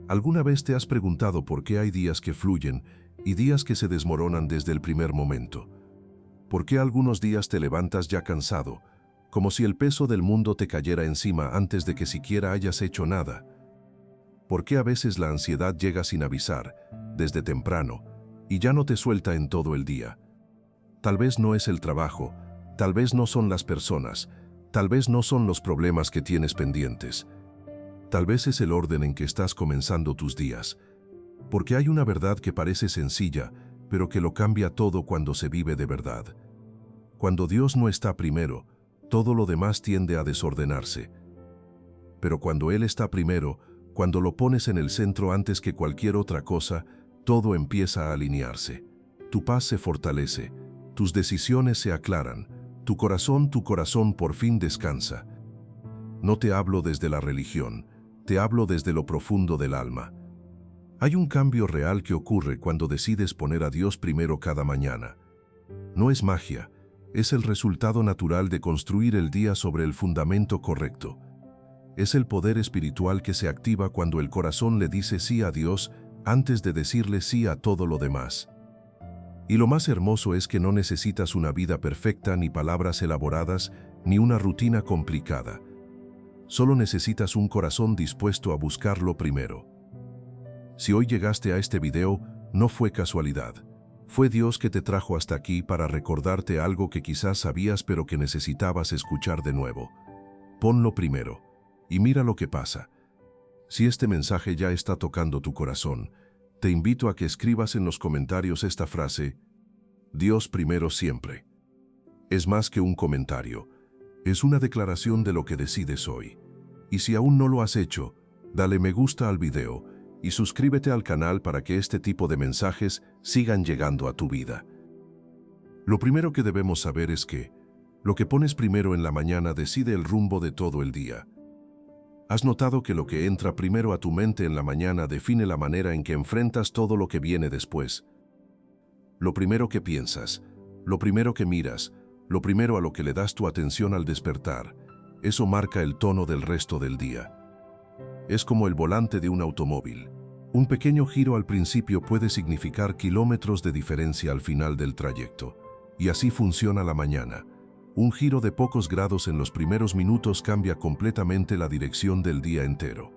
¿Alguna vez te has preguntado por qué hay días que fluyen y días que se desmoronan desde el primer momento? ¿Por qué algunos días te levantas ya cansado, como si el peso del mundo te cayera encima antes de que siquiera hayas hecho nada? ¿Por qué a veces la ansiedad llega sin avisar, desde temprano, y ya no te suelta en todo el día? Tal vez no es el trabajo, tal vez no son las personas, tal vez no son los problemas que tienes pendientes. Tal vez es el orden en que estás comenzando tus días, porque hay una verdad que parece sencilla, pero que lo cambia todo cuando se vive de verdad. Cuando Dios no está primero, todo lo demás tiende a desordenarse. Pero cuando Él está primero, cuando lo pones en el centro antes que cualquier otra cosa, todo empieza a alinearse. Tu paz se fortalece, tus decisiones se aclaran, tu corazón por fin descansa. No te hablo desde la religión, te hablo desde lo profundo del alma. Hay un cambio real que ocurre cuando decides poner a Dios primero cada mañana. No es magia, es el resultado natural de construir el día sobre el fundamento correcto. Es el poder espiritual que se activa cuando el corazón le dice sí a Dios antes de decirle sí a todo lo demás. Y lo más hermoso es que no necesitas una vida perfecta, ni palabras elaboradas, ni una rutina complicada. Solo necesitas un corazón dispuesto a buscarlo primero. Si hoy llegaste a este video, no fue casualidad. Fue Dios que te trajo hasta aquí para recordarte algo que quizás sabías pero que necesitabas escuchar de nuevo. Ponlo primero, y mira lo que pasa. Si este mensaje ya está tocando tu corazón, te invito a que escribas en los comentarios esta frase: Dios primero siempre. Es más que un comentario, es una declaración de lo que decides hoy. Y si aún no lo has hecho, dale me gusta al video y suscríbete al canal para que este tipo de mensajes sigan llegando a tu vida. Lo primero que debemos saber es que lo que pones primero en la mañana decide el rumbo de todo el día. ¿Has notado que lo que entra primero a tu mente en la mañana define la manera en que enfrentas todo lo que viene después? Lo primero que piensas, lo primero que miras, lo primero a lo que le das tu atención al despertar, eso marca el tono del resto del día. Es como el volante de un automóvil. Un pequeño giro al principio puede significar kilómetros de diferencia al final del trayecto. Y así funciona la mañana. Un giro de pocos grados en los primeros minutos cambia completamente la dirección del día entero.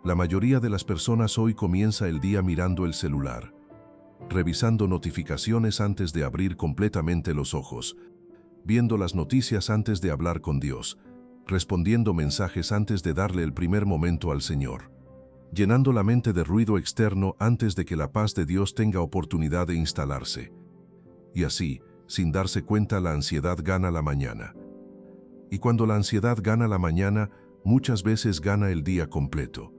La mayoría de las personas hoy comienza el día mirando el celular, revisando notificaciones antes de abrir completamente los ojos, viendo las noticias antes de hablar con Dios, respondiendo mensajes antes de darle el primer momento al Señor, llenando la mente de ruido externo antes de que la paz de Dios tenga oportunidad de instalarse. Y así, sin darse cuenta, la ansiedad gana la mañana. Y cuando la ansiedad gana la mañana, muchas veces gana el día completo.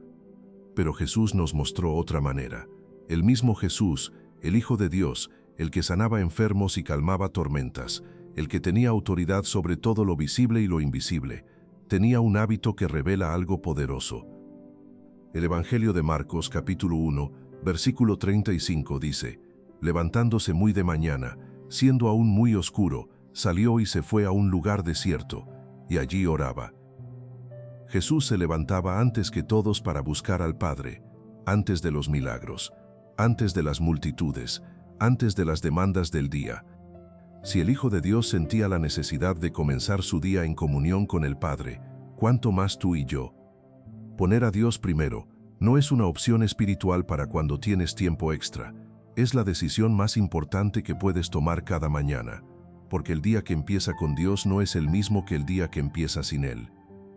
Pero Jesús nos mostró otra manera. El mismo Jesús, el Hijo de Dios, el que sanaba enfermos y calmaba tormentas, el que tenía autoridad sobre todo lo visible y lo invisible, tenía un hábito que revela algo poderoso. El Evangelio de Marcos, capítulo 1, versículo 35 dice: levantándose muy de mañana, siendo aún muy oscuro, salió y se fue a un lugar desierto, y allí oraba. Jesús se levantaba antes que todos para buscar al Padre, antes de los milagros, antes de las multitudes, antes de las demandas del día. Si el Hijo de Dios sentía la necesidad de comenzar su día en comunión con el Padre, ¿cuánto más tú y yo? Poner a Dios primero no es una opción espiritual para cuando tienes tiempo extra. Es la decisión más importante que puedes tomar cada mañana, porque el día que empieza con Dios no es el mismo que el día que empieza sin Él.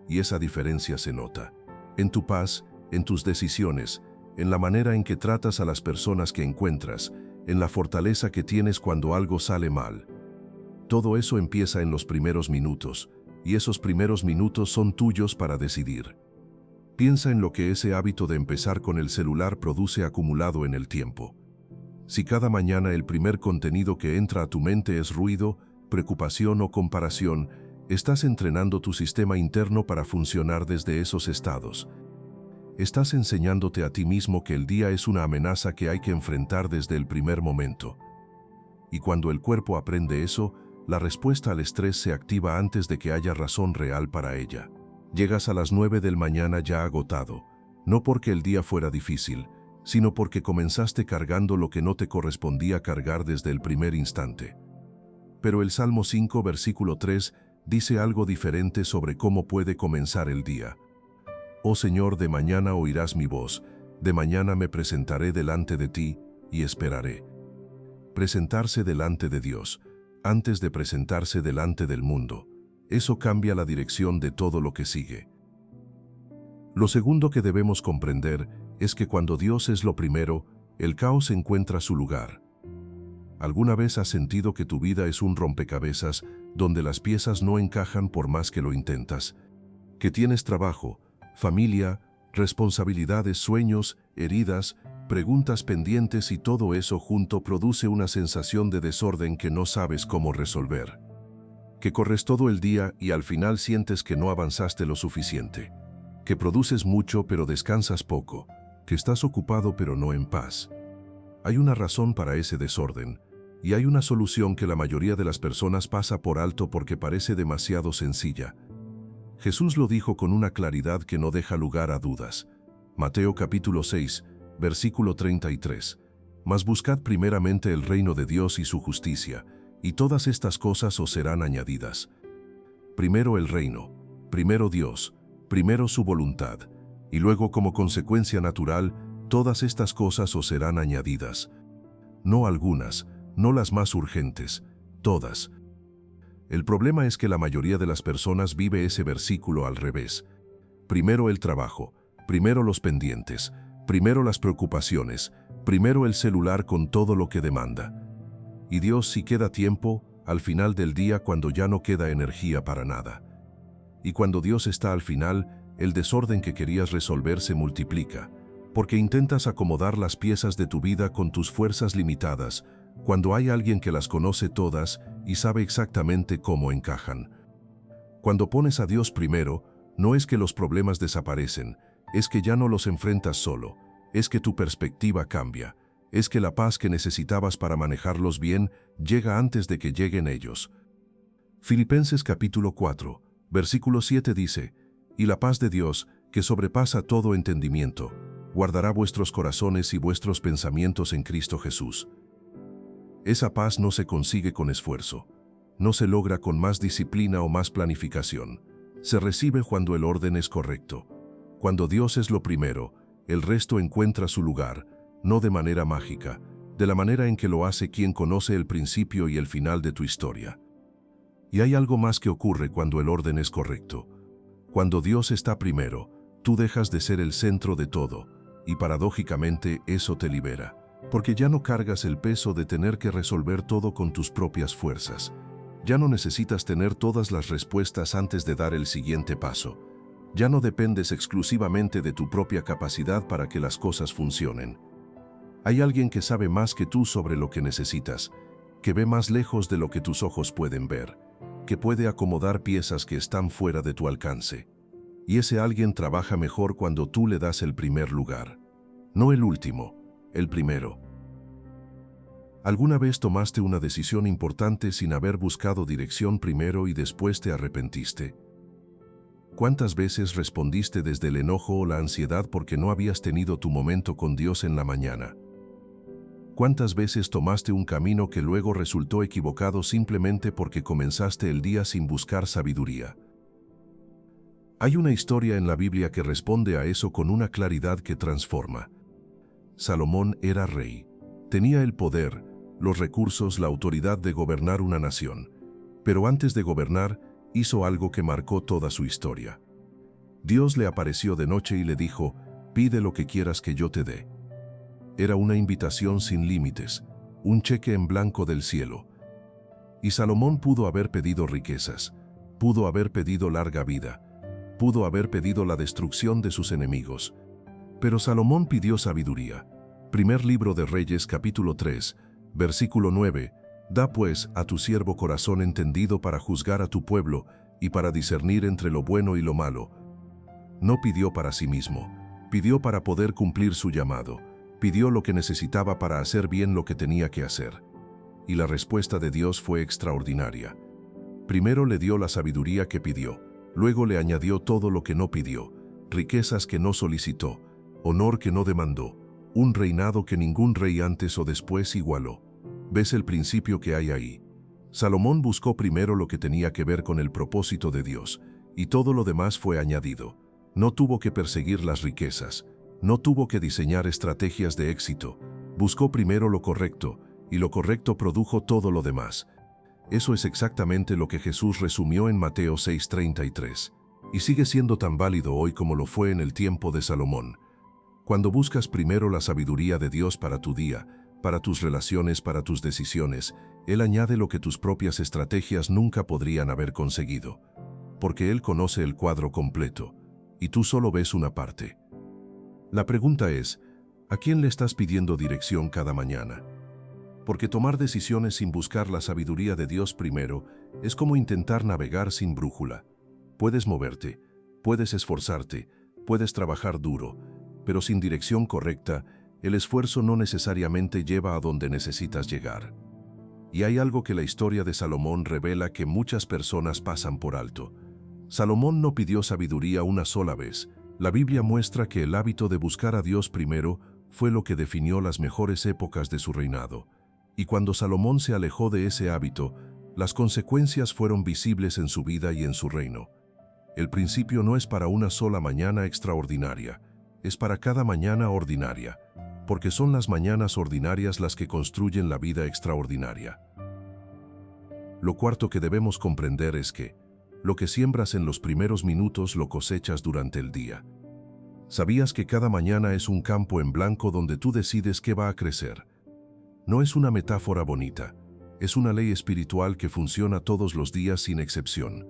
Y esa diferencia se nota en tu paz, en tus decisiones, en la manera en que tratas a las personas que encuentras, en la fortaleza que tienes cuando algo sale mal. Todo eso empieza en los primeros minutos, y esos primeros minutos son tuyos para decidir. Piensa en lo que ese hábito de empezar con el celular produce acumulado en el tiempo. Si cada mañana el primer contenido que entra a tu mente es ruido, preocupación o comparación, estás entrenando tu sistema interno para funcionar desde esos estados. Estás enseñándote a ti mismo que el día es una amenaza que hay que enfrentar desde el primer momento. Y cuando el cuerpo aprende eso, la respuesta al estrés se activa antes de que haya razón real para ella. Llegas a las 9 del mañana ya agotado, no porque el día fuera difícil, sino porque comenzaste cargando lo que no te correspondía cargar desde el primer instante. Pero el Salmo 5, versículo 3, dice algo diferente sobre cómo puede comenzar el día. Oh Señor, de mañana oirás mi voz, de mañana me presentaré delante de ti y esperaré. Presentarse delante de Dios, antes de presentarse delante del mundo, eso cambia la dirección de todo lo que sigue. Lo segundo que debemos comprender es que cuando Dios es lo primero, el caos encuentra su lugar. ¿Alguna vez has sentido que tu vida es un rompecabezas donde las piezas no encajan por más que lo intentas? Que tienes trabajo, familia, responsabilidades, sueños, heridas, preguntas pendientes y todo eso junto produce una sensación de desorden que no sabes cómo resolver. Que corres todo el día y al final sientes que no avanzaste lo suficiente. Que produces mucho pero descansas poco. Que estás ocupado pero no en paz. Hay una razón para ese desorden, y hay una solución que la mayoría de las personas pasa por alto porque parece demasiado sencilla. Jesús lo dijo con una claridad que no deja lugar a dudas. Mateo capítulo 6, versículo 33. Mas buscad primeramente el reino de Dios y su justicia, y todas estas cosas os serán añadidas. Primero el reino, primero Dios, primero su voluntad, y luego como consecuencia natural, todas estas cosas os serán añadidas. No algunas, no las más urgentes, todas. El problema es que la mayoría de las personas vive ese versículo al revés. Primero el trabajo, primero los pendientes, primero las preocupaciones, primero el celular con todo lo que demanda. Y Dios, si queda tiempo, al final del día cuando ya no queda energía para nada. Y cuando Dios está al final, el desorden que querías resolver se multiplica, porque intentas acomodar las piezas de tu vida con tus fuerzas limitadas, cuando hay alguien que las conoce todas y sabe exactamente cómo encajan. Cuando pones a Dios primero, no es que los problemas desaparecen, es que ya no los enfrentas solo, es que tu perspectiva cambia, es que la paz que necesitabas para manejarlos bien llega antes de que lleguen ellos. Filipenses capítulo 4, versículo 7 dice, «Y la paz de Dios, que sobrepasa todo entendimiento, guardará vuestros corazones y vuestros pensamientos en Cristo Jesús». Esa paz no se consigue con esfuerzo, no se logra con más disciplina o más planificación. Se recibe cuando el orden es correcto. Cuando Dios es lo primero, el resto encuentra su lugar, no de manera mágica, de la manera en que lo hace quien conoce el principio y el final de tu historia. Y hay algo más que ocurre cuando el orden es correcto. Cuando Dios está primero, tú dejas de ser el centro de todo, y paradójicamente eso te libera. Porque ya no cargas el peso de tener que resolver todo con tus propias fuerzas. Ya no necesitas tener todas las respuestas antes de dar el siguiente paso. Ya no dependes exclusivamente de tu propia capacidad para que las cosas funcionen. Hay alguien que sabe más que tú sobre lo que necesitas, que ve más lejos de lo que tus ojos pueden ver, que puede acomodar piezas que están fuera de tu alcance. Y ese alguien trabaja mejor cuando tú le das el primer lugar. No el último, el primero. ¿Alguna vez tomaste una decisión importante sin haber buscado dirección primero y después te arrepentiste? ¿Cuántas veces respondiste desde el enojo o la ansiedad porque no habías tenido tu momento con Dios en la mañana? ¿Cuántas veces tomaste un camino que luego resultó equivocado simplemente porque comenzaste el día sin buscar sabiduría? Hay una historia en la Biblia que responde a eso con una claridad que transforma. Salomón era rey. Tenía el poder, los recursos, la autoridad de gobernar una nación. Pero antes de gobernar, hizo algo que marcó toda su historia. Dios le apareció de noche y le dijo, «Pide lo que quieras que yo te dé». Era una invitación sin límites, un cheque en blanco del cielo. Y Salomón pudo haber pedido riquezas, pudo haber pedido larga vida, pudo haber pedido la destrucción de sus enemigos. Pero Salomón pidió sabiduría. Primer libro de Reyes capítulo 3, versículo 9. Da pues a tu siervo corazón entendido para juzgar a tu pueblo y para discernir entre lo bueno y lo malo. No pidió para sí mismo, pidió para poder cumplir su llamado, pidió lo que necesitaba para hacer bien lo que tenía que hacer. Y la respuesta de Dios fue extraordinaria. Primero le dio la sabiduría que pidió, luego le añadió todo lo que no pidió, riquezas que no solicitó, honor que no demandó, un reinado que ningún rey antes o después igualó. ¿Ves el principio que hay ahí? Salomón buscó primero lo que tenía que ver con el propósito de Dios, y todo lo demás fue añadido. No tuvo que perseguir las riquezas, no tuvo que diseñar estrategias de éxito. Buscó primero lo correcto, y lo correcto produjo todo lo demás. Eso es exactamente lo que Jesús resumió en Mateo 6:33, y sigue siendo tan válido hoy como lo fue en el tiempo de Salomón. Cuando buscas primero la sabiduría de Dios para tu día, para tus relaciones, para tus decisiones, Él añade lo que tus propias estrategias nunca podrían haber conseguido. Porque Él conoce el cuadro completo, y tú solo ves una parte. La pregunta es, ¿a quién le estás pidiendo dirección cada mañana? Porque tomar decisiones sin buscar la sabiduría de Dios primero es como intentar navegar sin brújula. Puedes moverte, puedes esforzarte, puedes trabajar duro, pero sin dirección correcta, el esfuerzo no necesariamente lleva a donde necesitas llegar. Y hay algo que la historia de Salomón revela que muchas personas pasan por alto. Salomón no pidió sabiduría una sola vez. La Biblia muestra que el hábito de buscar a Dios primero fue lo que definió las mejores épocas de su reinado. Y cuando Salomón se alejó de ese hábito, las consecuencias fueron visibles en su vida y en su reino. El principio no es para una sola mañana extraordinaria, es para cada mañana ordinaria, porque son las mañanas ordinarias las que construyen la vida extraordinaria. Lo cuarto que debemos comprender es que lo que siembras en los primeros minutos lo cosechas durante el día. ¿Sabías que cada mañana es un campo en blanco donde tú decides qué va a crecer? No es una metáfora bonita, es una ley espiritual que funciona todos los días sin excepción.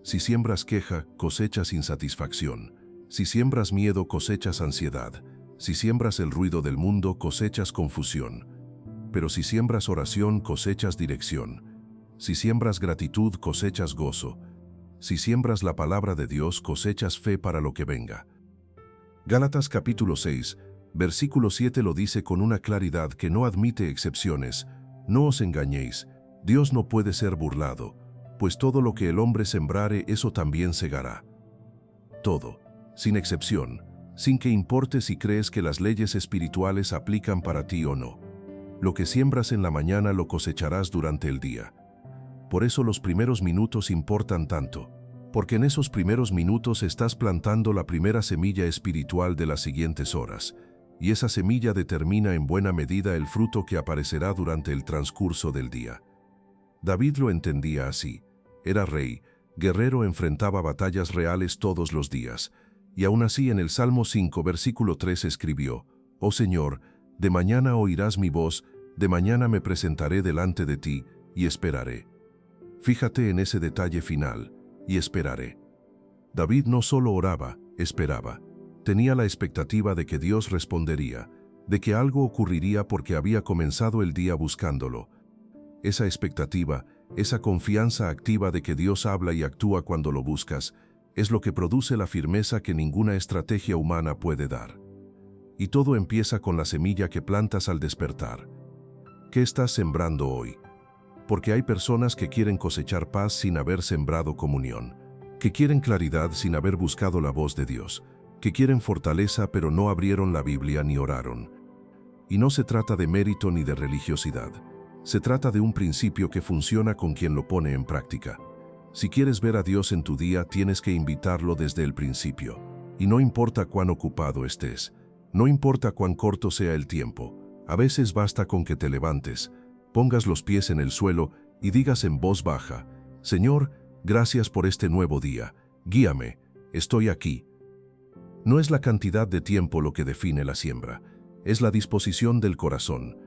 Si siembras queja, cosechas insatisfacción. Si siembras miedo, cosechas ansiedad. Si siembras el ruido del mundo, cosechas confusión. Pero si siembras oración, cosechas dirección. Si siembras gratitud, cosechas gozo. Si siembras la palabra de Dios, cosechas fe para lo que venga. Gálatas capítulo 6, versículo 7 lo dice con una claridad que no admite excepciones. No os engañéis, Dios no puede ser burlado, pues todo lo que el hombre sembrare, eso también segará. Todo, sin excepción, sin que importe si crees que las leyes espirituales aplican para ti o no. Lo que siembras en la mañana lo cosecharás durante el día. Por eso los primeros minutos importan tanto, porque en esos primeros minutos estás plantando la primera semilla espiritual de las siguientes horas, y esa semilla determina en buena medida el fruto que aparecerá durante el transcurso del día. David lo entendía así. Era rey, guerrero, enfrentaba batallas reales todos los días, y aún así en el Salmo 5, versículo 3 escribió: «Oh Señor, de mañana oirás mi voz, de mañana me presentaré delante de ti, y esperaré». Fíjate en ese detalle final, y esperaré. David no solo oraba, esperaba. Tenía la expectativa de que Dios respondería, de que algo ocurriría porque había comenzado el día buscándolo. Esa expectativa, esa confianza activa de que Dios habla y actúa cuando lo buscas, es lo que produce la firmeza que ninguna estrategia humana puede dar. Y todo empieza con la semilla que plantas al despertar. ¿Qué estás sembrando hoy? Porque hay personas que quieren cosechar paz sin haber sembrado comunión, que quieren claridad sin haber buscado la voz de Dios, que quieren fortaleza pero no abrieron la Biblia ni oraron. Y no se trata de mérito ni de religiosidad. Se trata de un principio que funciona con quien lo pone en práctica. Si quieres ver a Dios en tu día, tienes que invitarlo desde el principio. Y no importa cuán ocupado estés, no importa cuán corto sea el tiempo, a veces basta con que te levantes, pongas los pies en el suelo y digas en voz baja: «Señor, gracias por este nuevo día, guíame, estoy aquí». No es la cantidad de tiempo lo que define la siembra, es la disposición del corazón.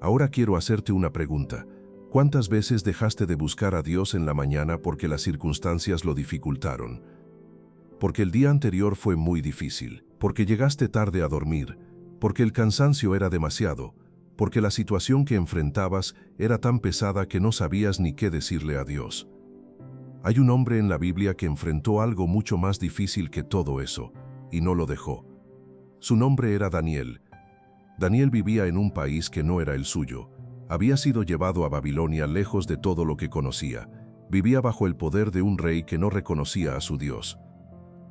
Ahora quiero hacerte una pregunta. ¿Cuántas veces dejaste de buscar a Dios en la mañana porque las circunstancias lo dificultaron? Porque el día anterior fue muy difícil, porque llegaste tarde a dormir, porque el cansancio era demasiado, porque la situación que enfrentabas era tan pesada que no sabías ni qué decirle a Dios. Hay un hombre en la Biblia que enfrentó algo mucho más difícil que todo eso, y no lo dejó. Su nombre era Daniel. Daniel vivía en un país que no era el suyo. Había sido llevado a Babilonia lejos de todo lo que conocía. Vivía bajo el poder de un rey que no reconocía a su Dios.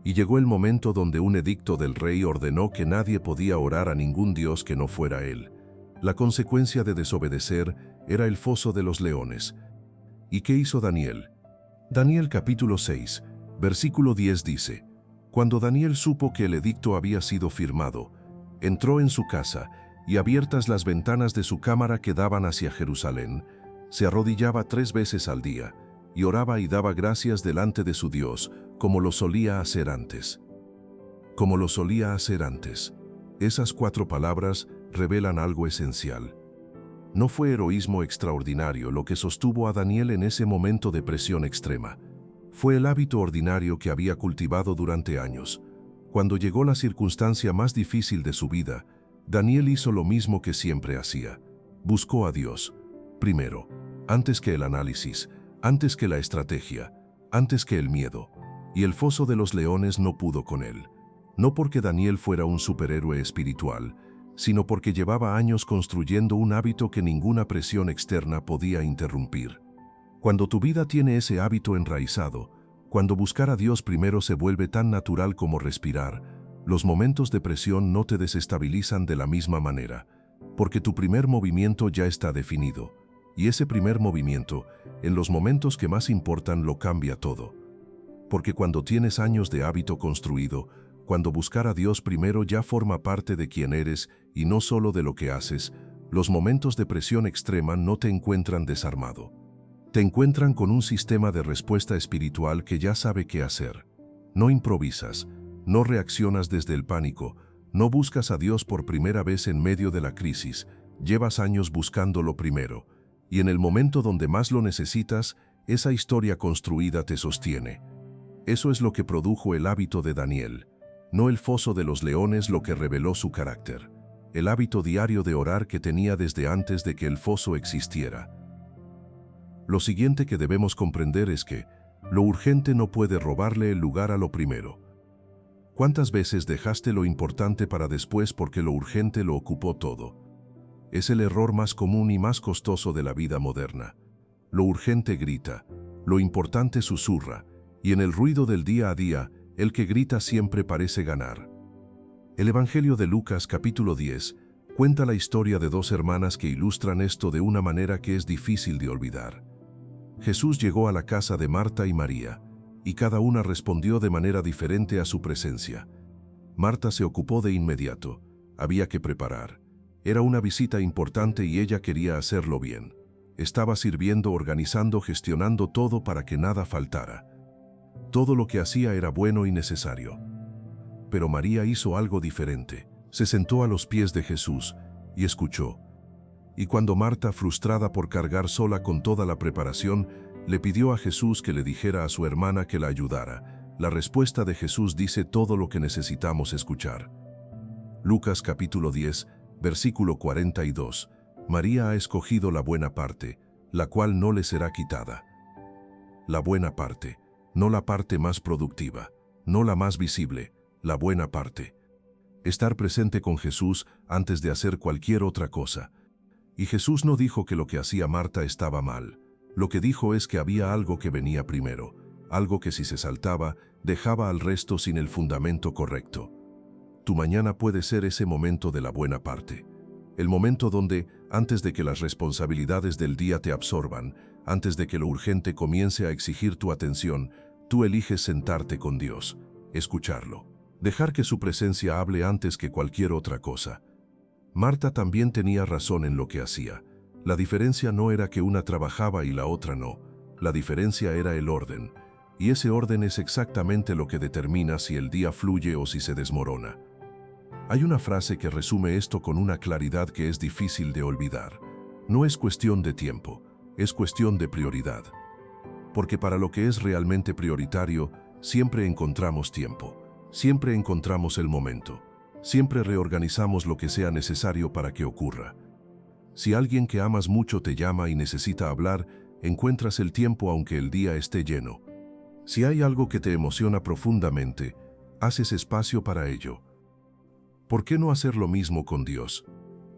Y llegó el momento donde un edicto del rey ordenó que nadie podía orar a ningún dios que no fuera él. La consecuencia de desobedecer era el foso de los leones. ¿Y qué hizo Daniel? Daniel capítulo 6, versículo 10 dice: Cuando Daniel supo que el edicto había sido firmado, entró en su casa, y abiertas las ventanas de su cámara que daban hacia Jerusalén, se arrodillaba 3 veces al día, y oraba y daba gracias delante de su Dios, como lo solía hacer antes. Como lo solía hacer antes. Esas 4 palabras revelan algo esencial. No fue heroísmo extraordinario lo que sostuvo a Daniel en ese momento de presión extrema. Fue el hábito ordinario que había cultivado durante años. Cuando llegó la circunstancia más difícil de su vida, Daniel hizo lo mismo que siempre hacía. Buscó a Dios. Primero, antes que el análisis, antes que la estrategia, antes que el miedo. Y el foso de los leones no pudo con él. No porque Daniel fuera un superhéroe espiritual, sino porque llevaba años construyendo un hábito que ninguna presión externa podía interrumpir. Cuando tu vida tiene ese hábito enraizado, cuando buscar a Dios primero se vuelve tan natural como respirar, los momentos de presión no te desestabilizan de la misma manera, porque tu primer movimiento ya está definido, y ese primer movimiento, en los momentos que más importan, lo cambia todo. Porque cuando tienes años de hábito construido, cuando buscar a Dios primero ya forma parte de quién eres y no solo de lo que haces, los momentos de presión extrema no te encuentran desarmado. Te encuentran con un sistema de respuesta espiritual que ya sabe qué hacer. No improvisas, no reaccionas desde el pánico, no buscas a Dios por primera vez en medio de la crisis, llevas años buscándolo primero, y en el momento donde más lo necesitas, esa historia construida te sostiene. Eso es lo que produjo el hábito de Daniel. No el foso de los leones lo que reveló su carácter. El hábito diario de orar que tenía desde antes de que el foso existiera. Lo siguiente que debemos comprender es que lo urgente no puede robarle el lugar a lo primero. ¿Cuántas veces dejaste lo importante para después porque lo urgente lo ocupó todo? Es el error más común y más costoso de la vida moderna. Lo urgente grita, lo importante susurra, y en el ruido del día a día, el que grita siempre parece ganar. El Evangelio de Lucas capítulo 10 cuenta la historia de 2 hermanas que ilustran esto de una manera que es difícil de olvidar. Jesús llegó a la casa de Marta y María, y cada una respondió de manera diferente a su presencia. Marta se ocupó de inmediato, había que preparar. Era una visita importante y ella quería hacerlo bien. Estaba sirviendo, organizando, gestionando todo para que nada faltara. Todo lo que hacía era bueno y necesario. Pero María hizo algo diferente. Se sentó a los pies de Jesús y escuchó. Y cuando Marta, frustrada por cargar sola con toda la preparación, le pidió a Jesús que le dijera a su hermana que la ayudara, la respuesta de Jesús dice todo lo que necesitamos escuchar. Lucas capítulo 10, versículo 42. María ha escogido la buena parte, la cual no le será quitada. La buena parte, no la parte más productiva, no la más visible, la buena parte. Estar presente con Jesús antes de hacer cualquier otra cosa. Y Jesús no dijo que lo que hacía Marta estaba mal. Lo que dijo es que había algo que venía primero, algo que si se saltaba, dejaba al resto sin el fundamento correcto. Tu mañana puede ser ese momento de la buena parte. El momento donde, antes de que las responsabilidades del día te absorban, antes de que lo urgente comience a exigir tu atención, tú eliges sentarte con Dios, escucharlo, dejar que su presencia hable antes que cualquier otra cosa. Marta también tenía razón en lo que hacía. La diferencia no era que una trabajaba y la otra no. La diferencia era el orden. Y ese orden es exactamente lo que determina si el día fluye o si se desmorona. Hay una frase que resume esto con una claridad que es difícil de olvidar. No es cuestión de tiempo, es cuestión de prioridad. Porque para lo que es realmente prioritario, siempre encontramos tiempo, siempre encontramos el momento, siempre reorganizamos lo que sea necesario para que ocurra. Si alguien que amas mucho te llama y necesita hablar, encuentras el tiempo aunque el día esté lleno. Si hay algo que te emociona profundamente, haces espacio para ello. ¿Por qué no hacer lo mismo con Dios?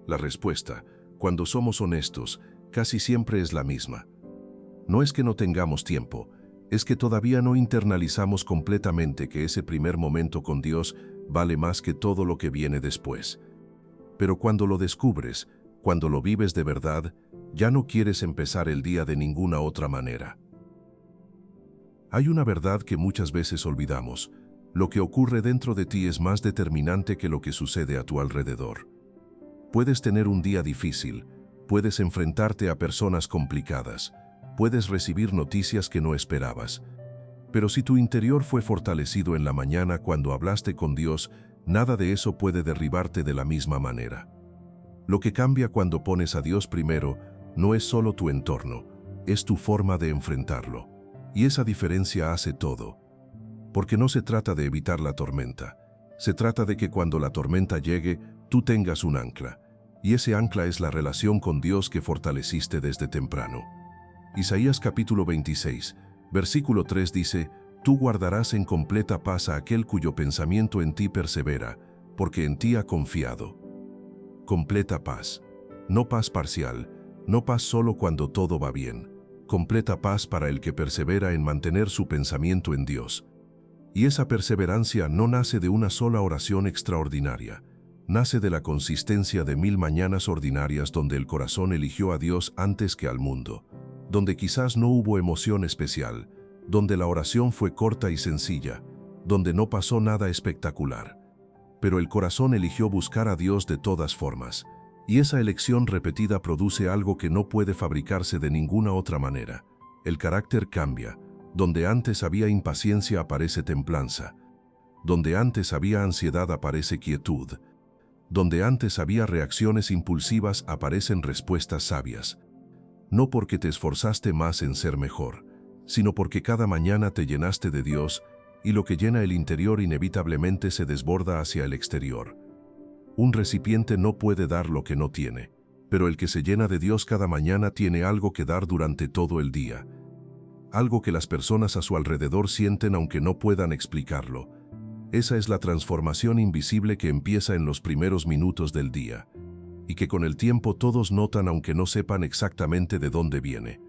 La respuesta, cuando somos honestos, casi siempre es la misma. No es que no tengamos tiempo, es que todavía no internalizamos completamente que ese primer momento con Dios vale más que todo lo que viene después. Pero cuando lo descubres, cuando lo vives de verdad, ya no quieres empezar el día de ninguna otra manera. Hay una verdad que muchas veces olvidamos. Lo que ocurre dentro de ti es más determinante que lo que sucede a tu alrededor. Puedes tener un día difícil, puedes enfrentarte a personas complicadas, puedes recibir noticias que no esperabas. Pero si tu interior fue fortalecido en la mañana cuando hablaste con Dios, nada de eso puede derribarte de la misma manera. Lo que cambia cuando pones a Dios primero no es solo tu entorno, es tu forma de enfrentarlo. Y esa diferencia hace todo. Porque no se trata de evitar la tormenta, se trata de que cuando la tormenta llegue, tú tengas un ancla. Y ese ancla es la relación con Dios que fortaleciste desde temprano. Isaías capítulo 26, versículo 3 dice: Tú guardarás en completa paz a aquel cuyo pensamiento en ti persevera, porque en ti ha confiado. Completa paz. No paz parcial, no paz solo cuando todo va bien. Completa paz para el que persevera en mantener su pensamiento en Dios. Y esa perseverancia no nace de una sola oración extraordinaria. Nace de la consistencia de 1000 mañanas ordinarias donde el corazón eligió a Dios antes que al mundo, donde quizás no hubo emoción especial, donde la oración fue corta y sencilla, donde no pasó nada espectacular. Pero el corazón eligió buscar a Dios de todas formas, y esa elección repetida produce algo que no puede fabricarse de ninguna otra manera. El carácter cambia. Donde antes había impaciencia aparece templanza. Donde antes había ansiedad aparece quietud. Donde antes había reacciones impulsivas aparecen respuestas sabias. No porque te esforzaste más en ser mejor, sino porque cada mañana te llenaste de Dios, y lo que llena el interior inevitablemente se desborda hacia el exterior. Un recipiente no puede dar lo que no tiene, pero el que se llena de Dios cada mañana tiene algo que dar durante todo el día. Algo que las personas a su alrededor sienten aunque no puedan explicarlo. Esa es la transformación invisible que empieza en los primeros minutos del día, y que con el tiempo todos notan aunque no sepan exactamente de dónde viene.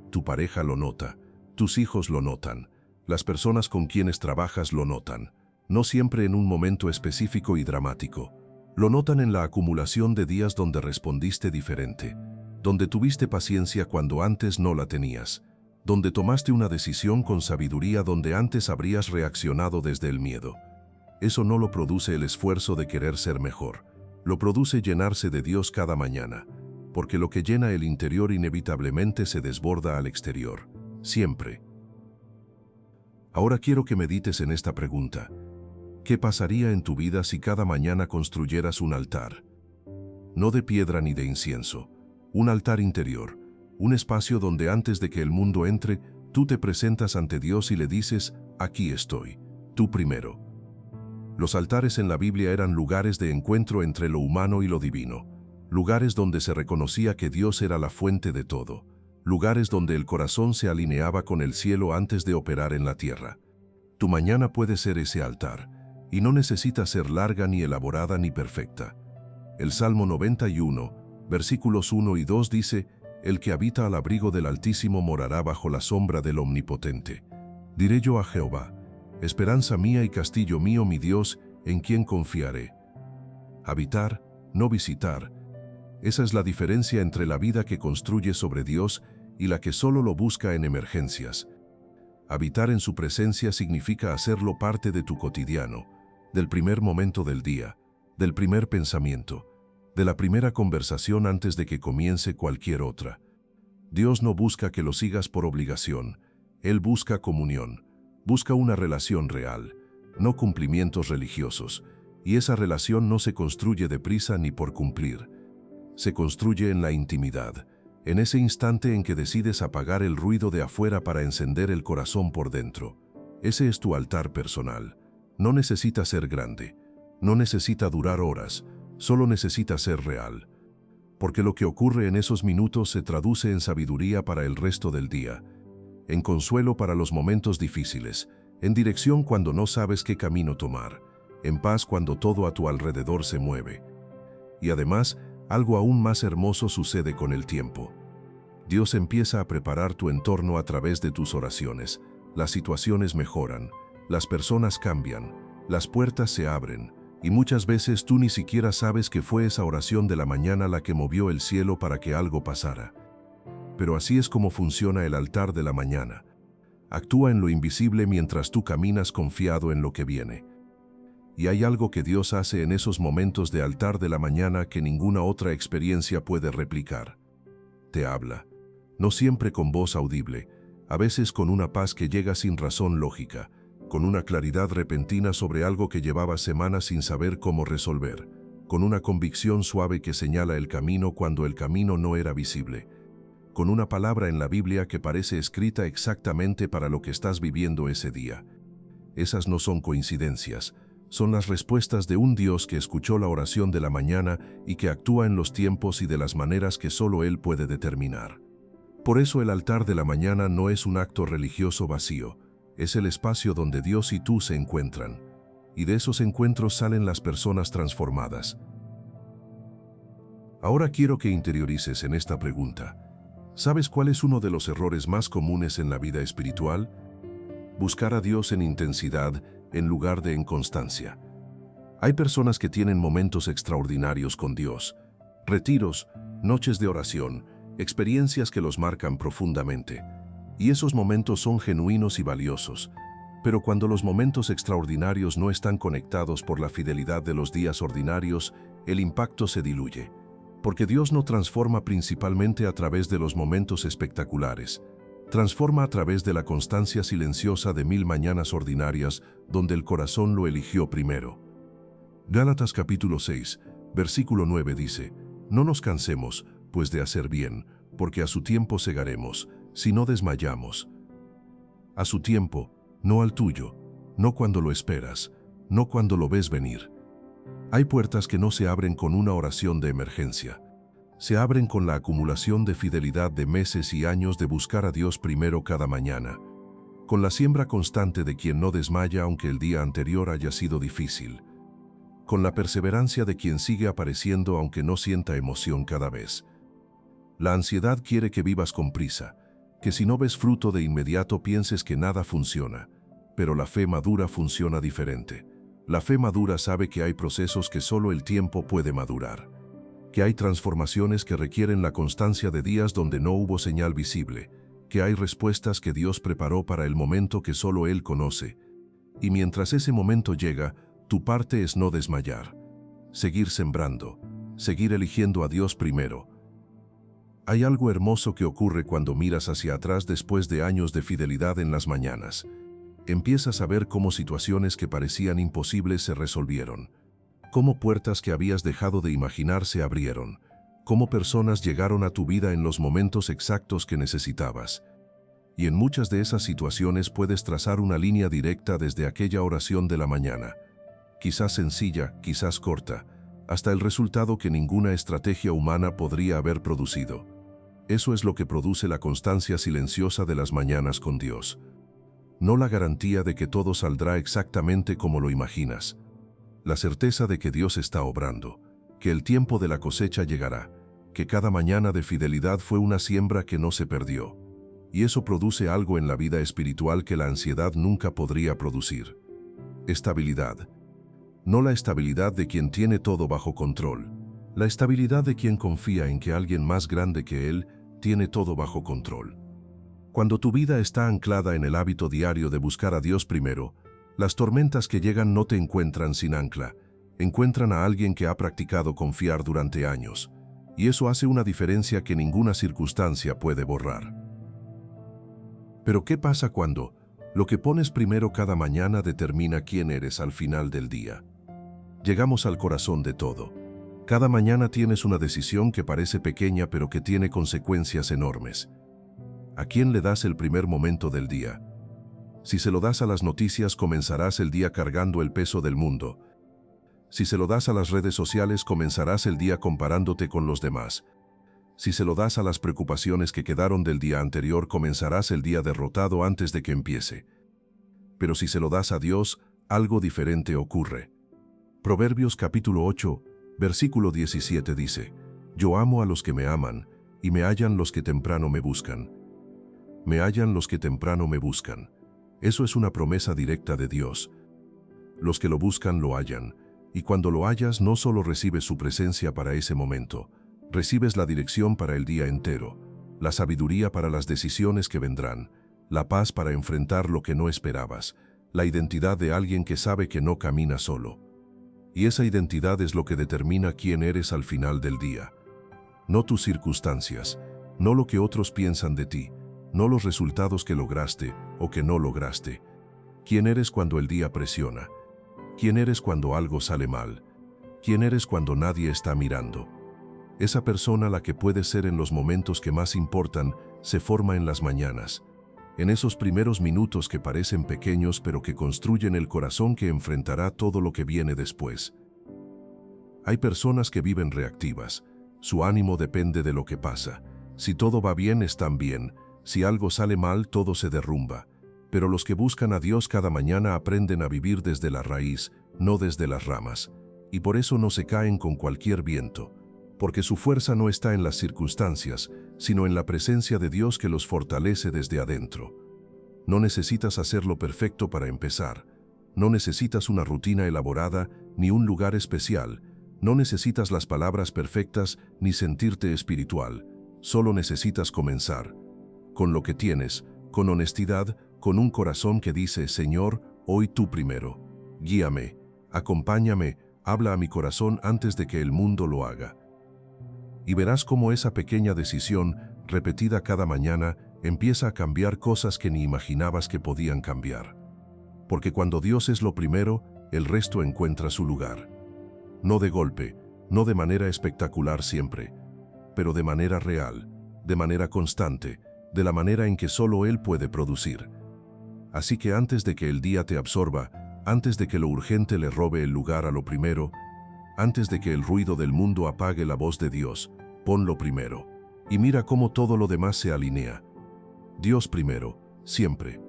Tu pareja lo nota, tus hijos lo notan, las personas con quienes trabajas lo notan, no siempre en un momento específico y dramático. Lo notan en la acumulación de días donde respondiste diferente, donde tuviste paciencia cuando antes no la tenías, donde tomaste una decisión con sabiduría donde antes habrías reaccionado desde el miedo. Eso no lo produce el esfuerzo de querer ser mejor, lo produce llenarse de Dios cada mañana, porque lo que llena el interior inevitablemente se desborda al exterior, siempre. Ahora quiero que medites en esta pregunta. ¿Qué pasaría en tu vida si cada mañana construyeras un altar? No de piedra ni de incienso, un altar interior, un espacio donde antes de que el mundo entre, tú te presentas ante Dios y le dices: aquí estoy, tú primero. Los altares en la Biblia eran lugares de encuentro entre lo humano y lo divino, lugares donde se reconocía que Dios era la fuente de todo, lugares donde el corazón se alineaba con el cielo antes de operar en la tierra. Tu mañana puede ser ese altar, y no necesita ser larga ni elaborada ni perfecta. El Salmo 91, versículos 1 y 2 dice: El que habita al abrigo del Altísimo morará bajo la sombra del Omnipotente. Diré yo a Jehová: esperanza mía y castillo mío, mi Dios, en quien confiaré. Habitar, no visitar. Esa es la diferencia entre la vida que construye sobre Dios y la que solo lo busca en emergencias. Habitar en su presencia significa hacerlo parte de tu cotidiano, del primer momento del día, del primer pensamiento, de la primera conversación antes de que comience cualquier otra. Dios no busca que lo sigas por obligación, Él busca comunión, busca una relación real, no cumplimientos religiosos, y esa relación no se construye deprisa ni por cumplir. Se construye en la intimidad, en ese instante en que decides apagar el ruido de afuera para encender el corazón por dentro. Ese es tu altar personal. No necesita ser grande, no necesita durar horas, solo necesita ser real. Porque lo que ocurre en esos minutos se traduce en sabiduría para el resto del día, en consuelo para los momentos difíciles, en dirección cuando no sabes qué camino tomar, en paz cuando todo a tu alrededor se mueve. Y además, algo aún más hermoso sucede con el tiempo. Dios empieza a preparar tu entorno a través de tus oraciones. Las situaciones mejoran, las personas cambian, las puertas se abren, y muchas veces tú ni siquiera sabes que fue esa oración de la mañana la que movió el cielo para que algo pasara. Pero así es como funciona el altar de la mañana. Actúa en lo invisible mientras tú caminas confiado en lo que viene. Y hay algo que Dios hace en esos momentos de altar de la mañana que ninguna otra experiencia puede replicar. Te habla, no siempre con voz audible, a veces con una paz que llega sin razón lógica, con una claridad repentina sobre algo que llevaba semanas sin saber cómo resolver, con una convicción suave que señala el camino cuando el camino no era visible, con una palabra en la Biblia que parece escrita exactamente para lo que estás viviendo ese día. Esas no son coincidencias, son las respuestas de un Dios que escuchó la oración de la mañana y que actúa en los tiempos y de las maneras que solo Él puede determinar. Por eso el altar de la mañana no es un acto religioso vacío, es el espacio donde Dios y tú se encuentran, y de esos encuentros salen las personas transformadas. Ahora quiero que interiorices en esta pregunta. ¿Sabes cuál es uno de los errores más comunes en la vida espiritual? Buscar a Dios en intensidad en lugar de en constancia. Hay personas que tienen momentos extraordinarios con Dios, retiros, noches de oración, experiencias que los marcan profundamente. Y esos momentos son genuinos y valiosos. Pero cuando los momentos extraordinarios no están conectados por la fidelidad de los días ordinarios, el impacto se diluye. Porque Dios no transforma principalmente a través de los momentos espectaculares. Transforma a través de la constancia silenciosa de 1000 mañanas ordinarias donde el corazón lo eligió primero. Gálatas capítulo 6, versículo 9 dice, «No nos cansemos, pues de hacer bien, porque a su tiempo segaremos, si no desmayamos». A su tiempo, no al tuyo, no cuando lo esperas, no cuando lo ves venir. Hay puertas que no se abren con una oración de emergencia. Se abren con la acumulación de fidelidad de meses y años de buscar a Dios primero cada mañana, con la siembra constante de quien no desmaya aunque el día anterior haya sido difícil, con la perseverancia de quien sigue apareciendo aunque no sienta emoción cada vez. La ansiedad quiere que vivas con prisa, que si no ves fruto de inmediato pienses que nada funciona, pero la fe madura funciona diferente. La fe madura sabe que hay procesos que solo el tiempo puede madurar, que hay transformaciones que requieren la constancia de días donde no hubo señal visible, que hay respuestas que Dios preparó para el momento que solo Él conoce. Y mientras ese momento llega, tu parte es no desmayar, seguir sembrando, seguir eligiendo a Dios primero. Hay algo hermoso que ocurre cuando miras hacia atrás después de años de fidelidad en las mañanas. Empiezas a ver cómo situaciones que parecían imposibles se resolvieron, cómo puertas que habías dejado de imaginar se abrieron, cómo personas llegaron a tu vida en los momentos exactos que necesitabas. Y en muchas de esas situaciones puedes trazar una línea directa desde aquella oración de la mañana, quizás sencilla, quizás corta, hasta el resultado que ninguna estrategia humana podría haber producido. Eso es lo que produce la constancia silenciosa de las mañanas con Dios. No la garantía de que todo saldrá exactamente como lo imaginas. La certeza de que Dios está obrando, que el tiempo de la cosecha llegará, que cada mañana de fidelidad fue una siembra que no se perdió. Y eso produce algo en la vida espiritual que la ansiedad nunca podría producir. Estabilidad. No la estabilidad de quien tiene todo bajo control. La estabilidad de quien confía en que alguien más grande que él tiene todo bajo control. Cuando tu vida está anclada en el hábito diario de buscar a Dios primero, las tormentas que llegan no te encuentran sin ancla, encuentran a alguien que ha practicado confiar durante años, y eso hace una diferencia que ninguna circunstancia puede borrar. Pero ¿qué pasa cuando lo que pones primero cada mañana determina quién eres al final del día? Llegamos al corazón de todo. Cada mañana tienes una decisión que parece pequeña pero que tiene consecuencias enormes. ¿A quién le das el primer momento del día? Si se lo das a las noticias, comenzarás el día cargando el peso del mundo. Si se lo das a las redes sociales, comenzarás el día comparándote con los demás. Si se lo das a las preocupaciones que quedaron del día anterior, comenzarás el día derrotado antes de que empiece. Pero si se lo das a Dios, algo diferente ocurre. Proverbios capítulo 8, versículo 17 dice, «Yo amo a los que me aman, y me hallan los que temprano me buscan. Me hallan los que temprano me buscan. Eso es una promesa directa de Dios. Los que lo buscan lo hallan, y cuando lo hallas no solo recibes su presencia para ese momento, recibes la dirección para el día entero, la sabiduría para las decisiones que vendrán, la paz para enfrentar lo que no esperabas, la identidad de alguien que sabe que no camina solo. Y esa identidad es lo que determina quién eres al final del día. No tus circunstancias, no lo que otros piensan de ti, no los resultados que lograste o que no lograste. ¿Quién eres cuando el día presiona? ¿Quién eres cuando algo sale mal? ¿Quién eres cuando nadie está mirando? Esa persona, la que puede ser en los momentos que más importan, se forma en las mañanas, en esos primeros minutos que parecen pequeños pero que construyen el corazón que enfrentará todo lo que viene después. Hay personas que viven reactivas. Su ánimo depende de lo que pasa. Si todo va bien, están bien. Si algo sale mal, todo se derrumba. Pero los que buscan a Dios cada mañana aprenden a vivir desde la raíz, no desde las ramas. Y por eso no se caen con cualquier viento, porque su fuerza no está en las circunstancias, sino en la presencia de Dios que los fortalece desde adentro. No necesitas hacerlo perfecto para empezar. No necesitas una rutina elaborada, ni un lugar especial. No necesitas las palabras perfectas, ni sentirte espiritual. Solo necesitas comenzar. Con lo que tienes, con honestidad, con un corazón que dice: Señor, hoy tú primero. Guíame, acompáñame, habla a mi corazón antes de que el mundo lo haga. Y verás cómo esa pequeña decisión, repetida cada mañana, empieza a cambiar cosas que ni imaginabas que podían cambiar. Porque cuando Dios es lo primero, el resto encuentra su lugar. No de golpe, no de manera espectacular siempre, pero de manera real, de manera constante, de la manera en que solo Él puede producir. Así que antes de que el día te absorba, antes de que lo urgente le robe el lugar a lo primero, antes de que el ruido del mundo apague la voz de Dios, ponlo primero. Y mira cómo todo lo demás se alinea. Dios primero, siempre.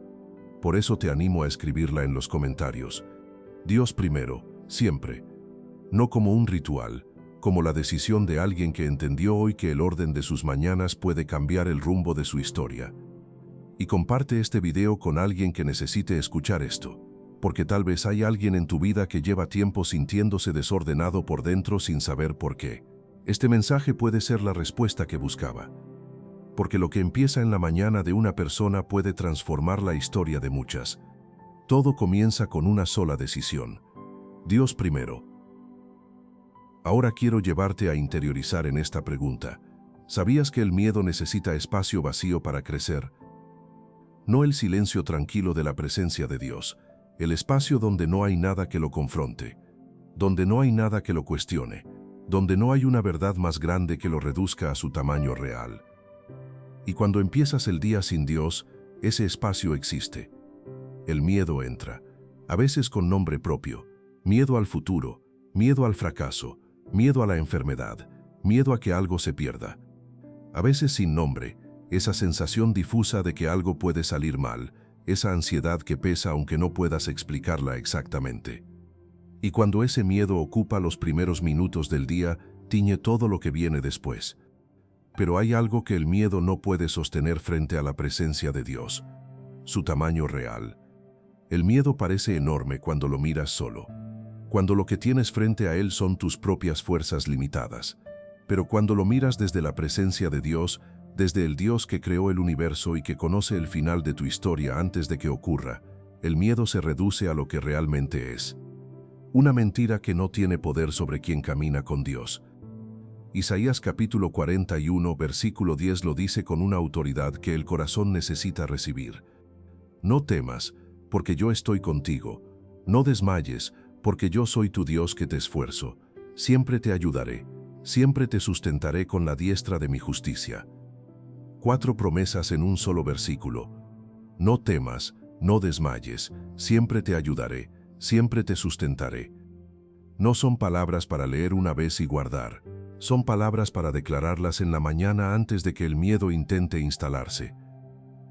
Por eso te animo a escribirla en los comentarios. Dios primero, siempre. No como un ritual, como la decisión de alguien que entendió hoy que el orden de sus mañanas puede cambiar el rumbo de su historia. Y comparte este video con alguien que necesite escuchar esto, porque tal vez hay alguien en tu vida que lleva tiempo sintiéndose desordenado por dentro sin saber por qué. Este mensaje puede ser la respuesta que buscaba. Porque lo que empieza en la mañana de una persona puede transformar la historia de muchas. Todo comienza con una sola decisión. Dios primero. Ahora quiero llevarte a interiorizar en esta pregunta. ¿Sabías que el miedo necesita espacio vacío para crecer? No el silencio tranquilo de la presencia de Dios, el espacio donde no hay nada que lo confronte, donde no hay nada que lo cuestione, donde no hay una verdad más grande que lo reduzca a su tamaño real. Y cuando empiezas el día sin Dios, ese espacio existe. El miedo entra, a veces con nombre propio: miedo al futuro, miedo al fracaso, miedo a la enfermedad, miedo a que algo se pierda. A veces sin nombre, esa sensación difusa de que algo puede salir mal, esa ansiedad que pesa aunque no puedas explicarla exactamente. Y cuando ese miedo ocupa los primeros minutos del día, tiñe todo lo que viene después. Pero hay algo que el miedo no puede sostener frente a la presencia de Dios: su tamaño real. El miedo parece enorme cuando lo miras solo, cuando lo que tienes frente a él son tus propias fuerzas limitadas. Pero cuando lo miras desde la presencia de Dios, desde el Dios que creó el universo y que conoce el final de tu historia antes de que ocurra, el miedo se reduce a lo que realmente es: una mentira que no tiene poder sobre quien camina con Dios. Isaías capítulo 41, versículo 10 lo dice con una autoridad que el corazón necesita recibir. No temas, porque yo estoy contigo. No desmayes, porque yo soy tu Dios que te esfuerzo. Siempre te ayudaré, siempre te sustentaré con la diestra de mi justicia. 4 promesas en un solo versículo. No temas, no desmayes, siempre te ayudaré, siempre te sustentaré. No son palabras para leer una vez y guardar. Son palabras para declararlas en la mañana antes de que el miedo intente instalarse.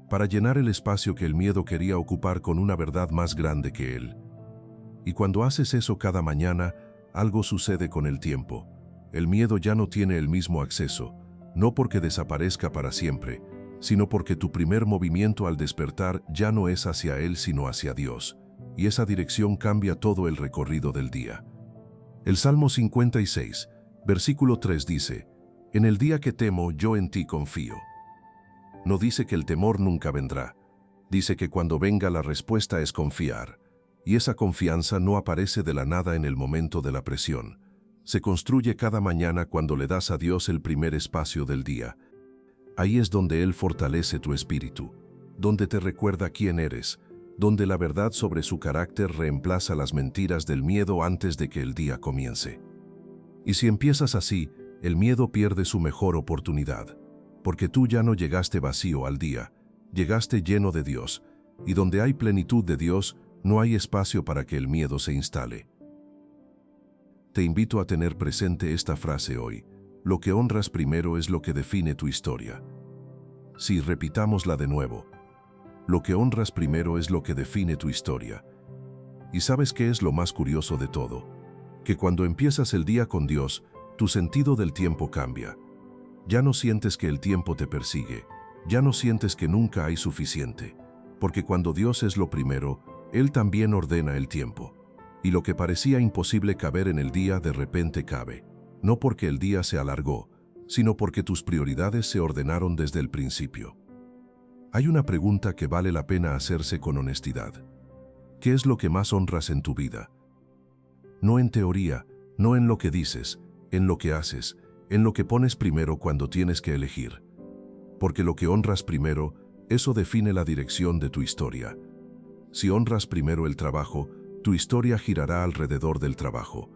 Para llenar el espacio que el miedo quería ocupar con una verdad más grande que él. Y cuando haces eso cada mañana, algo sucede con el tiempo. El miedo ya no tiene el mismo acceso. no porque desaparezca para siempre, sino porque tu primer movimiento al despertar ya no es hacia Él sino hacia Dios, y esa dirección cambia todo el recorrido del día. El Salmo 56, versículo 3 dice, «En el día que temo, yo en ti confío». No dice que el temor nunca vendrá, dice que cuando venga la respuesta es confiar, y esa confianza no aparece de la nada en el momento de la presión. Se construye cada mañana cuando le das a Dios el primer espacio del día. Ahí es donde Él fortalece tu espíritu, donde te recuerda quién eres, donde la verdad sobre su carácter reemplaza las mentiras del miedo antes de que el día comience. Y si empiezas así, el miedo pierde su mejor oportunidad, porque tú ya no llegaste vacío al día, llegaste lleno de Dios, y donde hay plenitud de Dios, no hay espacio para que el miedo se instale. Te invito a tener presente esta frase hoy: lo que honras primero es lo que define tu historia. Sí, repitámosla de nuevo. Lo que honras primero es lo que define tu historia. ¿Y sabes qué es lo más curioso de todo? Que cuando empiezas el día con Dios, tu sentido del tiempo cambia. Ya no sientes que el tiempo te persigue, ya no sientes que nunca hay suficiente, porque cuando Dios es lo primero, Él también ordena el tiempo. Y lo que parecía imposible caber en el día de repente cabe, no porque el día se alargó, sino porque tus prioridades se ordenaron desde el principio. Hay una pregunta que vale la pena hacerse con honestidad. ¿Qué es lo que más honras en tu vida? No en teoría, no en lo que dices, en lo que haces, en lo que pones primero cuando tienes que elegir. Porque lo que honras primero, eso define la dirección de tu historia. Si honras primero el trabajo, tu historia girará alrededor del trabajo.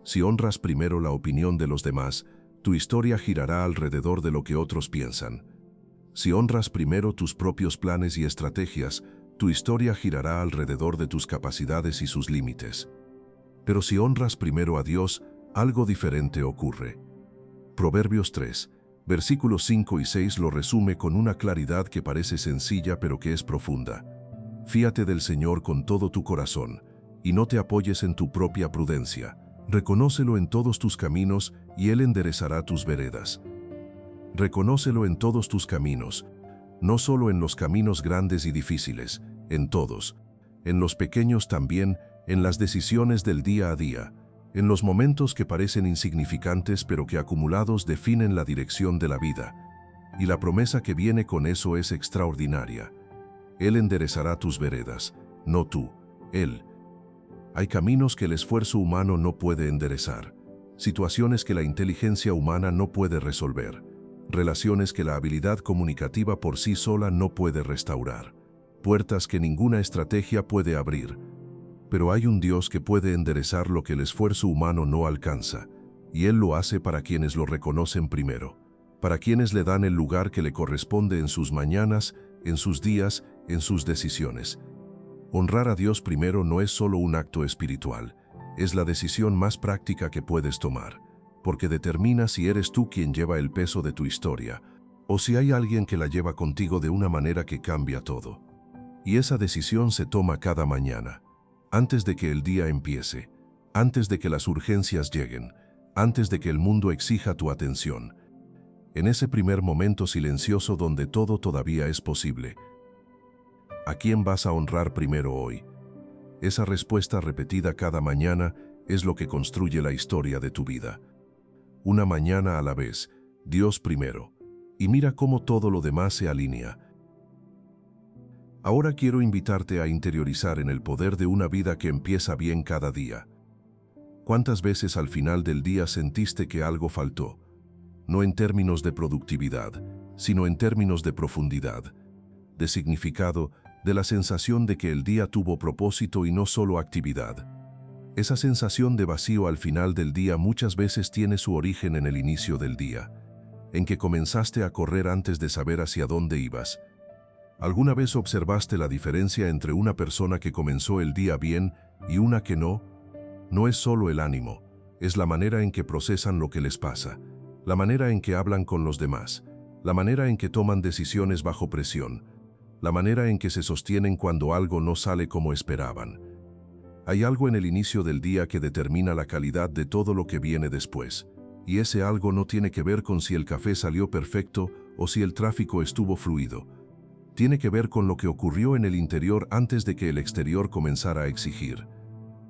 Si honras primero la opinión de los demás, tu historia girará alrededor de lo que otros piensan. Si honras primero tus propios planes y estrategias, tu historia girará alrededor de tus capacidades y sus límites. Pero si honras primero a Dios, algo diferente ocurre. Proverbios 3, versículos 5 y 6 lo resume con una claridad que parece sencilla pero que es profunda. Fíate del Señor con todo tu corazón, y no te apoyes en tu propia prudencia. Reconócelo en todos tus caminos, y Él enderezará tus veredas. Reconócelo en todos tus caminos, no solo en los caminos grandes y difíciles, en todos, en los pequeños también, en las decisiones del día a día, en los momentos que parecen insignificantes pero que acumulados definen la dirección de la vida. Y la promesa que viene con eso es extraordinaria. Él enderezará tus veredas, no tú, Él. Hay caminos que el esfuerzo humano no puede enderezar, situaciones que la inteligencia humana no puede resolver, relaciones que la habilidad comunicativa por sí sola no puede restaurar, puertas que ninguna estrategia puede abrir. Pero hay un Dios que puede enderezar lo que el esfuerzo humano no alcanza, y Él lo hace para quienes lo reconocen primero, para quienes le dan el lugar que le corresponde en sus mañanas, en sus días, en sus decisiones. Honrar a Dios primero no es solo un acto espiritual, es la decisión más práctica que puedes tomar, porque determina si eres tú quien lleva el peso de tu historia, o si hay alguien que la lleva contigo de una manera que cambia todo. Y esa decisión se toma cada mañana, antes de que el día empiece, antes de que las urgencias lleguen, antes de que el mundo exija tu atención. En ese primer momento silencioso donde todo todavía es posible. ¿A quién vas a honrar primero hoy? Esa respuesta repetida cada mañana es lo que construye la historia de tu vida. Una mañana a la vez, Dios primero, y mira cómo todo lo demás se alinea. Ahora quiero invitarte a interiorizar en el poder de una vida que empieza bien cada día. ¿Cuántas veces al final del día sentiste que algo faltó? No en términos de productividad, sino en términos de profundidad, de significado, de la sensación de que el día tuvo propósito y no solo actividad. Esa sensación de vacío al final del día muchas veces tiene su origen en el inicio del día, en que comenzaste a correr antes de saber hacia dónde ibas. ¿Alguna vez observaste la diferencia entre una persona que comenzó el día bien y una que no? No es solo el ánimo, es la manera en que procesan lo que les pasa, la manera en que hablan con los demás, la manera en que toman decisiones bajo presión, la manera en que se sostienen cuando algo no sale como esperaban. Hay algo en el inicio del día que determina la calidad de todo lo que viene después, Y ese algo no tiene que ver con si el café salió perfecto o si el tráfico estuvo fluido. Tiene que ver con lo que ocurrió en el interior antes de que el exterior comenzara a exigir.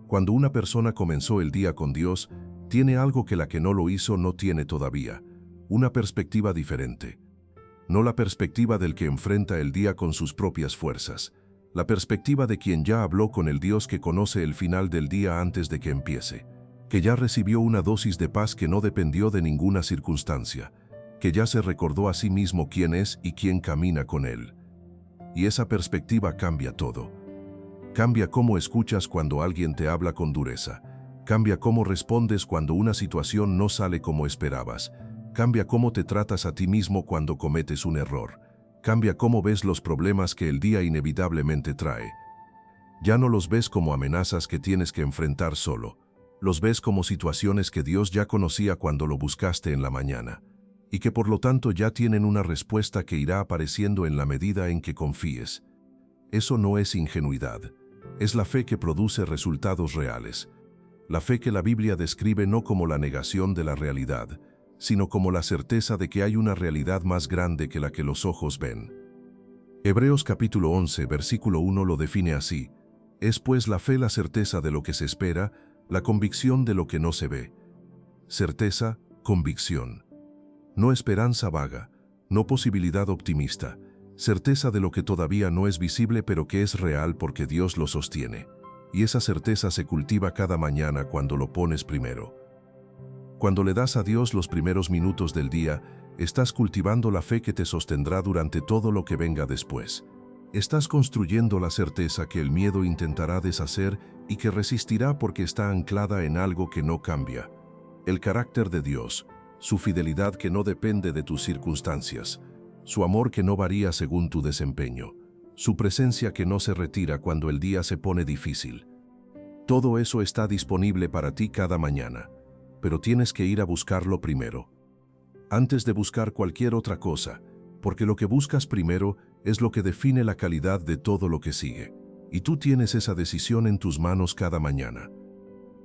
Cuando una persona comenzó el día con Dios, tiene algo que la que no lo hizo no tiene todavía, una perspectiva diferente. No la perspectiva del que enfrenta el día con sus propias fuerzas, la perspectiva de quien ya habló con el Dios que conoce el final del día antes de que empiece, que ya recibió una dosis de paz que no dependió de ninguna circunstancia, que ya se recordó a sí mismo quién es y quién camina con él. Y esa perspectiva cambia todo. Cambia cómo escuchas cuando alguien te habla con dureza. Cambia cómo respondes cuando una situación no sale como esperabas. Cambia cómo te tratas a ti mismo cuando cometes un error. Cambia cómo ves los problemas que el día inevitablemente trae. Ya no los ves como amenazas que tienes que enfrentar solo. Los ves como situaciones que Dios ya conocía cuando lo buscaste en la mañana, y que por lo tanto ya tienen una respuesta que irá apareciendo en la medida en que confíes. Eso no es ingenuidad. Es la fe que produce resultados reales. La fe que la Biblia describe no como la negación de la realidad, sino como la certeza de que hay una realidad más grande que la que los ojos ven. Hebreos capítulo 11, versículo 1 lo define así: es pues la fe la certeza de lo que se espera, la convicción de lo que no se ve. Certeza, convicción. No esperanza vaga, no posibilidad optimista. Certeza de lo que todavía no es visible pero que es real porque Dios lo sostiene. Y esa certeza se cultiva cada mañana cuando lo pones primero. Cuando le das a Dios los primeros minutos del día, estás cultivando la fe que te sostendrá durante todo lo que venga después. Estás construyendo la certeza que el miedo intentará deshacer y que resistirá porque está anclada en algo que no cambia. El carácter de Dios, su fidelidad que no depende de tus circunstancias, su amor que no varía según tu desempeño, su presencia que no se retira cuando el día se pone difícil. Todo eso está disponible para ti cada mañana, pero tienes que ir a buscarlo primero. Antes de buscar cualquier otra cosa, porque lo que buscas primero es lo que define la calidad de todo lo que sigue. Y tú tienes esa decisión en tus manos cada mañana.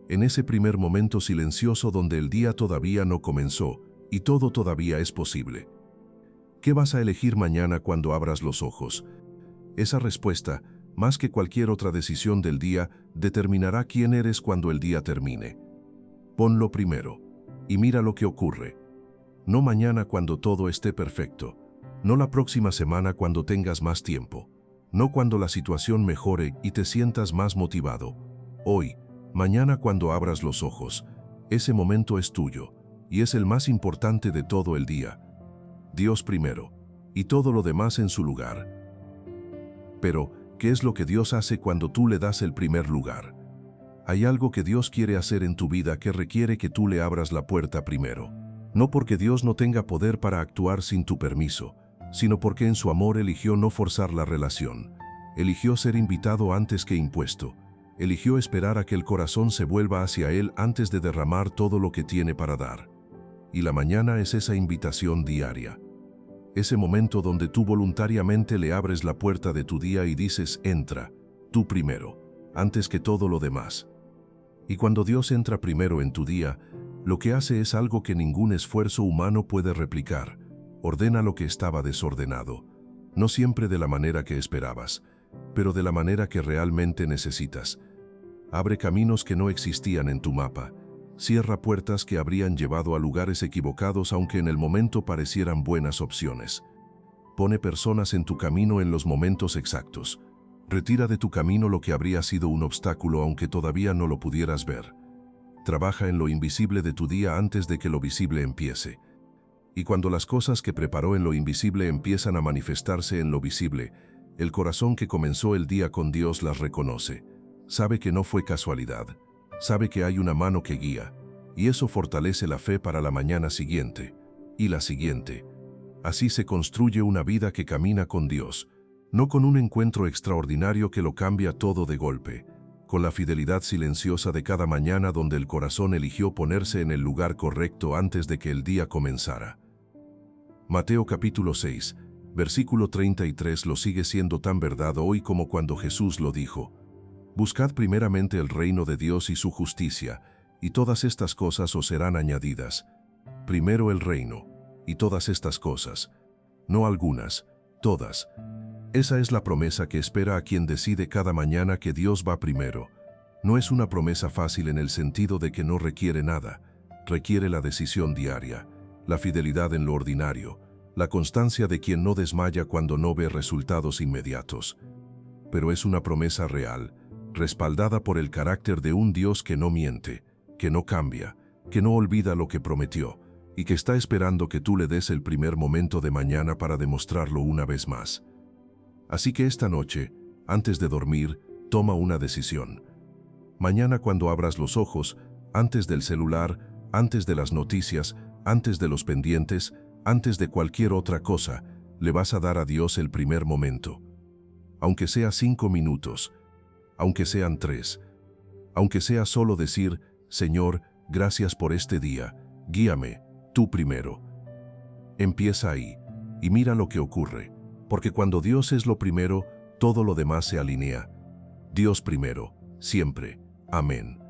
En ese primer momento silencioso donde el día todavía no comenzó y todo todavía es posible. ¿Qué vas a elegir mañana cuando abras los ojos? Esa respuesta, más que cualquier otra decisión del día, determinará quién eres cuando el día termine. Ponlo primero y mira lo que ocurre. No mañana cuando todo esté perfecto, no la próxima semana cuando tengas más tiempo, no cuando la situación mejore y te sientas más motivado. Hoy, mañana cuando abras los ojos, ese momento es tuyo y es el más importante de todo el día. Dios primero, y todo lo demás en su lugar. Pero, ¿qué es lo que Dios hace cuando tú le das el primer lugar? Hay algo que Dios quiere hacer en tu vida que requiere que tú le abras la puerta primero. No porque Dios no tenga poder para actuar sin tu permiso, sino porque en su amor eligió no forzar la relación. Eligió ser invitado antes que impuesto. Eligió esperar a que el corazón se vuelva hacia Él antes de derramar todo lo que tiene para dar. Y la mañana es esa invitación diaria. Ese momento donde tú voluntariamente le abres la puerta de tu día y dices, entra, tú primero, antes que todo lo demás. Y cuando Dios entra primero en tu día, lo que hace es algo que ningún esfuerzo humano puede replicar. Ordena lo que estaba desordenado. No siempre de la manera que esperabas, pero de la manera que realmente necesitas. Abre caminos que no existían en tu mapa. Cierra puertas que habrían llevado a lugares equivocados aunque en el momento parecieran buenas opciones. Pone personas en tu camino en los momentos exactos. Retira de tu camino lo que habría sido un obstáculo aunque todavía no lo pudieras ver. Trabaja en lo invisible de tu día antes de que lo visible empiece. Y cuando las cosas que preparó en lo invisible empiezan a manifestarse en lo visible, el corazón que comenzó el día con Dios las reconoce. Sabe que no fue casualidad. Sabe que hay una mano que guía, y eso fortalece la fe para la mañana siguiente, y la siguiente. Así se construye una vida que camina con Dios, no con un encuentro extraordinario que lo cambia todo de golpe, con la fidelidad silenciosa de cada mañana donde el corazón eligió ponerse en el lugar correcto antes de que el día comenzara. Mateo capítulo 6, versículo 33 lo sigue siendo tan verdad hoy como cuando Jesús lo dijo. Buscad primeramente el reino de Dios y su justicia, y todas estas cosas os serán añadidas. primero el reino, y todas estas cosas, no algunas, todas. Esa es la promesa que espera a quien decide cada mañana que Dios va primero. No es una promesa fácil en el sentido de que no requiere nada, requiere la decisión diaria, la fidelidad en lo ordinario, la constancia de quien no desmaya cuando no ve resultados inmediatos. Pero es una promesa real, respaldada por el carácter de un Dios que no miente, que no cambia, que no olvida lo que prometió, y que está esperando que tú le des el primer momento de mañana para demostrarlo una vez más. Así que esta noche, antes de dormir, toma una decisión. Mañana cuando abras los ojos, antes del celular, antes de las noticias, antes de los pendientes, antes de cualquier otra cosa, le vas a dar a Dios el primer momento. Aunque sea 5 minutos, aunque sean 3, aunque sea solo decir, Señor, gracias por este día, guíame, tú primero. Empieza ahí, y mira lo que ocurre, porque cuando Dios es lo primero, todo lo demás se alinea. Dios primero, siempre. Amén.